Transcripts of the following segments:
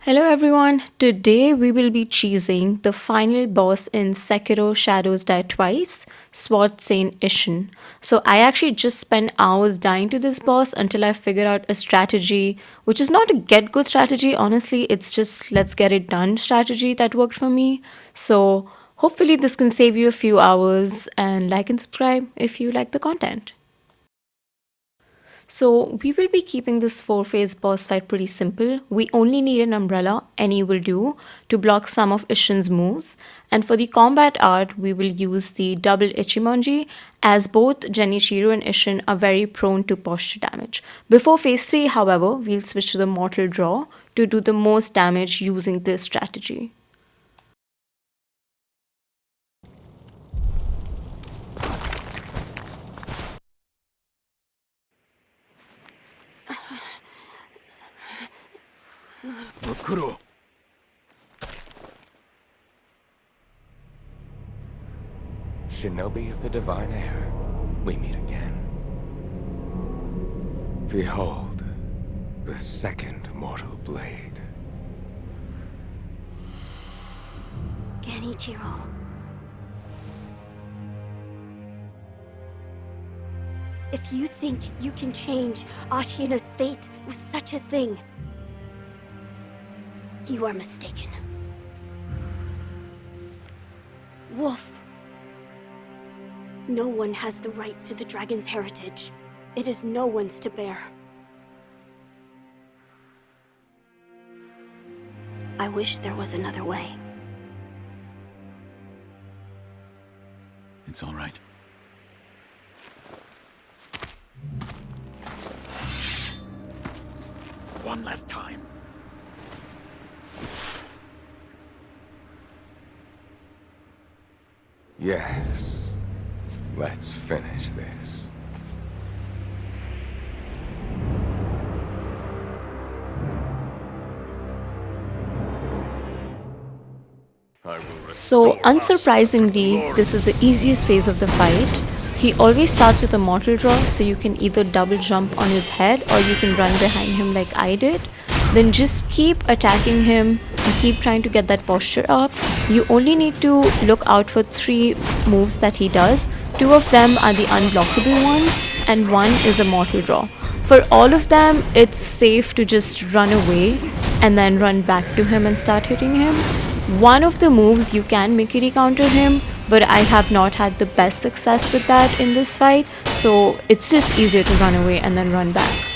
Hello everyone, today we will be cheesing the final boss in Sekiro Shadows Die Twice, Sword Saint Isshin. So I actually just spent hours dying to this boss until I figured out a strategy, which is not a get good strategy, honestly, it's just let's get it done strategy that worked for me. So hopefully this can save you a few hours and like and subscribe if you like the content. So we will be keeping this 4-phase boss fight pretty simple. We only need an umbrella, any will do, to block some of Isshin's moves. And for the combat art, we will use the double Ichimonji, as both Genichiro and Isshin are very prone to posture damage. Before phase 3, however, we'll switch to the mortal draw to do the most damage using this strategy. Kuro. Shinobi of the Divine Air, we meet again. Behold, the second mortal blade. Genichiro. If you think you can change Ashina's fate with such a thing, you are mistaken. Wolf. No one has the right to the dragon's heritage. It is no one's to bear. I wish there was another way. It's all right. One last time. Yes, let's finish this. So, unsurprisingly, this is the easiest phase of the fight. He always starts with a mortal draw, so you can either double jump on his head or you can run behind him like I did. Then just keep attacking him and keep trying to get that posture up. You only need to look out for 3 moves that he does. 2 of them are the unblockable ones and 1 is a mortal draw. For all of them, it's safe to just run away and then run back to him and start hitting him. One of the moves you can Mikiri counter him, but I have not had the best success with that in this fight, so it's just easier to run away and then run back.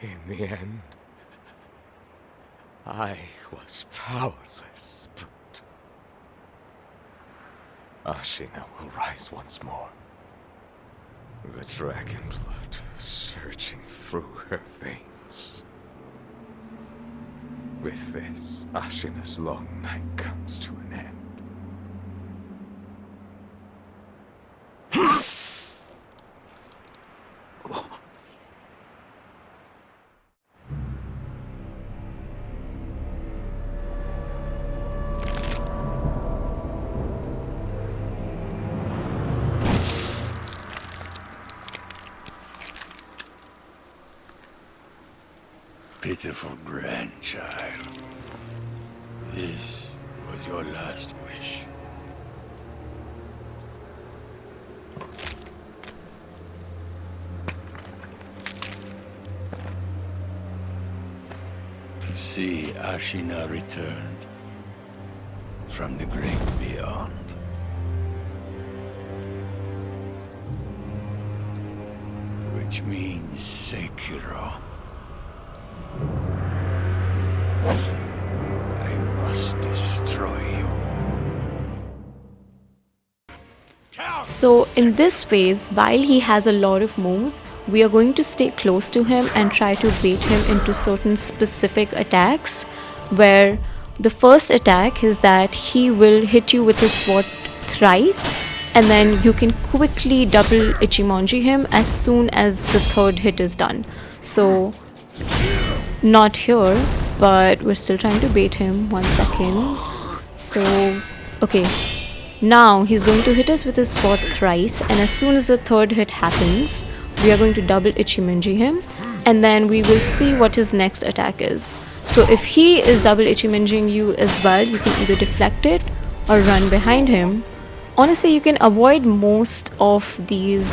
In the end, I was powerless, but Ashina will rise once more. The dragon blood surging through her veins. With this, Ashina's long night comes to an end. Pitiful grandchild. This was your last wish. To see Ashina returned from the great beyond. Which means Sekiro. I must destroy you. So in this phase, while he has a lot of moves, we are going to stay close to him and try to bait him into certain specific attacks, where the first attack is that he will hit you with his sword thrice, and then you can quickly double Ichimonji him as soon as the third hit is done. So not here, but we're still trying to bait him. 1 second. So okay, now he's going to hit us with his sword thrice, and as soon as the third hit happens, we are going to double Ichimonji him, and then we will see what his next attack is. So if he is double Ichimonjing you as well, you can either deflect it or run behind him. Honestly, you can avoid most of these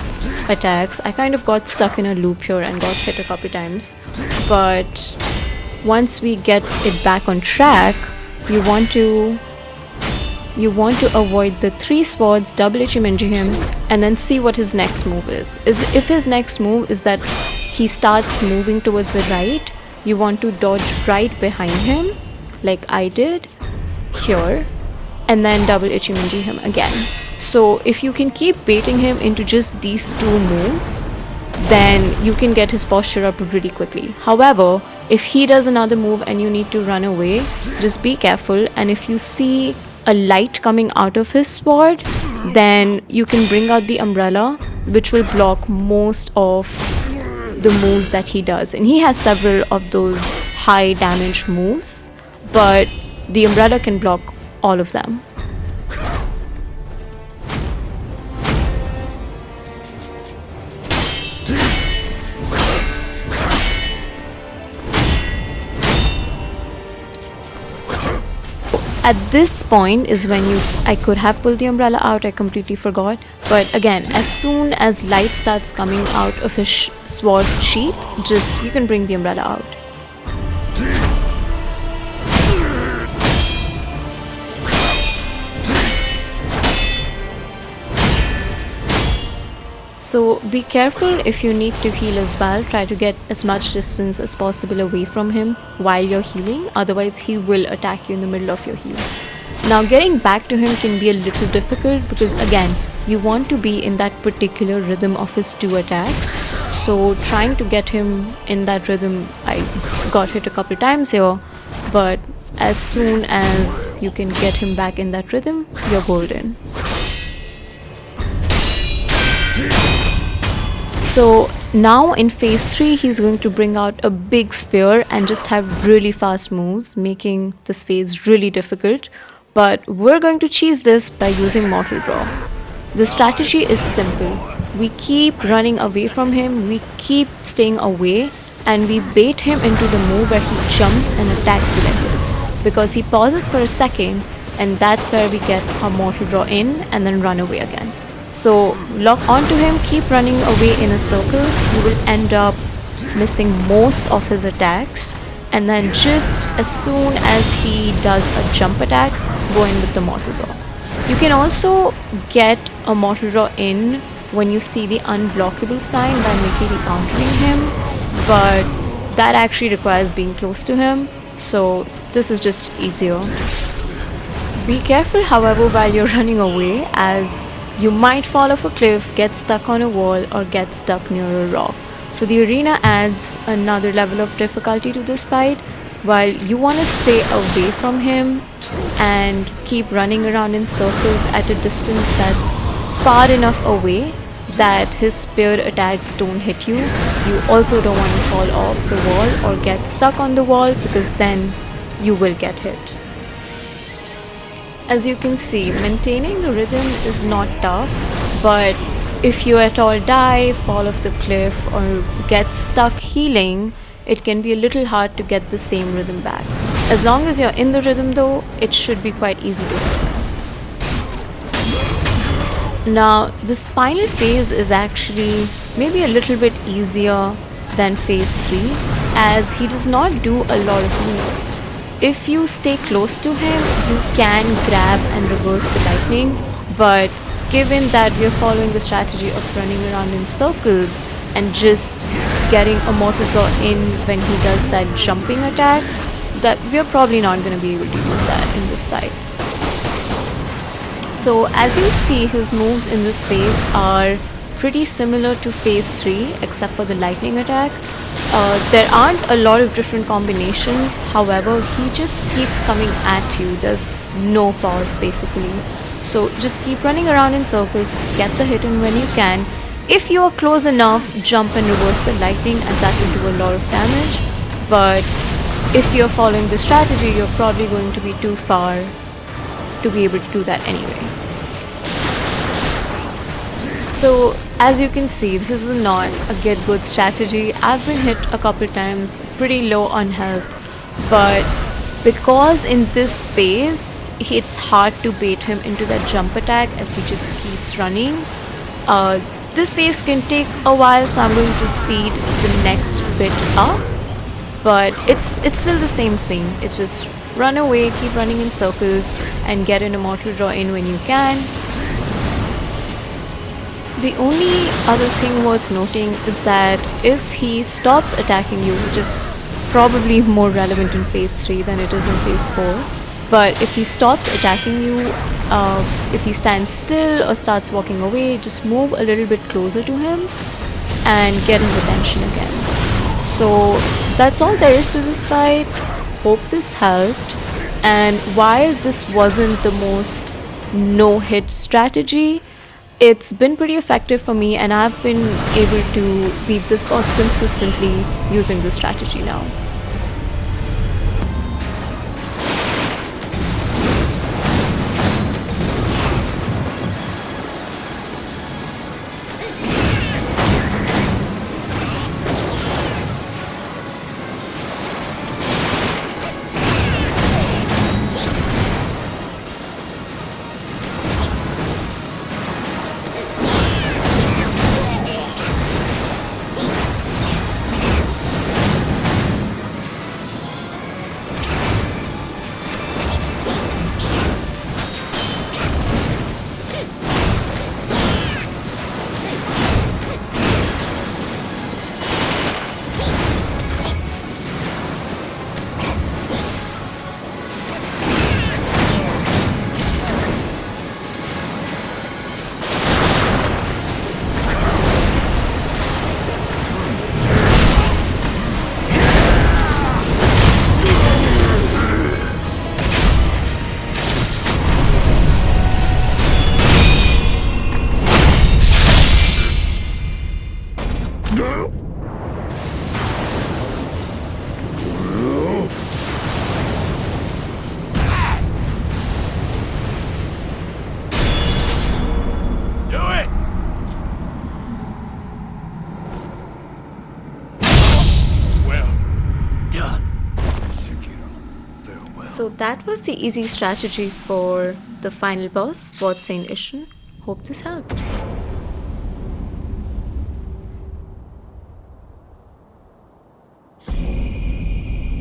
attacks. I kind of got stuck in a loop here and got hit a couple times, but once we get it back on track, you want to avoid the 3 swords, double Ichimonji him, and then see what his next move is. If his next move is that he starts moving towards the right, you want to dodge right behind him, like I did here, and then double Ichimonji him again. So if you can keep baiting him into just these 2 moves, then you can get his posture up really quickly. However, if he does another move and you need to run away, just be careful, and if you see a light coming out of his sword, then you can bring out the umbrella, which will block most of the moves that he does. And he has several of those high damage moves, but the umbrella can block all of them. At this point is when I could have pulled the umbrella out. I completely forgot. But again, as soon as light starts coming out of his sword sheath, you can bring the umbrella out. So be careful if you need to heal as well. Try to get as much distance as possible away from him while you're healing, otherwise he will attack you in the middle of your heal. Now getting back to him can be a little difficult because again, you want to be in that particular rhythm of his 2 attacks. So trying to get him in that rhythm, I got hit a couple times here, but as soon as you can get him back in that rhythm, you're golden. So now in phase 3, he's going to bring out a big spear and just have really fast moves, making this phase really difficult. But we're going to cheese this by using Mortal Draw. The strategy is simple. We keep running away from him, we keep staying away, and we bait him into the move where he jumps and attacks you like this. Because he pauses for a second, and that's where we get our Mortal Draw in and then run away again. So lock onto him, keep running away in a circle, you will end up missing most of his attacks, and then just as soon as he does a jump attack, go in with the Mortal Draw. You can also get a Mortal Draw in when you see the unblockable sign by making countering him, but that actually requires being close to him, so this is just easier. Be careful however while you're running away, as you might fall off a cliff, get stuck on a wall, or get stuck near a rock. So the arena adds another level of difficulty to this fight. While you want to stay away from him and keep running around in circles at a distance that's far enough away that his spear attacks don't hit you, you also don't want to fall off the wall or get stuck on the wall, because then you will get hit. As you can see, maintaining the rhythm is not tough, but if you at all die, fall off the cliff, or get stuck healing, it can be a little hard to get the same rhythm back. As long as you're in the rhythm though, it should be quite easy to hit. Now, this final phase is actually maybe a little bit easier than phase 3, as he does not do a lot of moves. If you stay close to him, you can grab and reverse the lightning, but given that we are following the strategy of running around in circles and just getting a Mortal Draw in when he does that jumping attack, that we are probably not going to be able to use that in this fight. So as you see, his moves in this phase are pretty similar to phase 3 except for the lightning attack. There aren't a lot of different combinations, however he just keeps coming at you. There's no pause basically. So just keep running around in circles, get the hit in when you can. If you are close enough, jump and reverse the lightning as that will do a lot of damage. But if you're following the strategy, you're probably going to be too far to be able to do that anyway. So as you can see, this is not a get good strategy. I've been hit a couple times, pretty low on health, but because in this phase it's hard to bait him into that jump attack as he just keeps running. This phase can take a while, so I'm going to speed the next bit up, but it's still the same thing. It's just run away, keep running in circles, and get an immortal draw in when you can. The only other thing worth noting is that if he stops attacking you, which is probably more relevant in phase 3 than it is in phase 4, but if he stops attacking you, if he stands still or starts walking away, just move a little bit closer to him and get his attention again. So that's all there is to this fight. Hope this helped. And while this wasn't the most no-hit strategy, it's been pretty effective for me, and I've been able to beat this boss consistently using this strategy now. So that was the easy strategy for the final boss, Sword Saint Isshin. Hope this helped.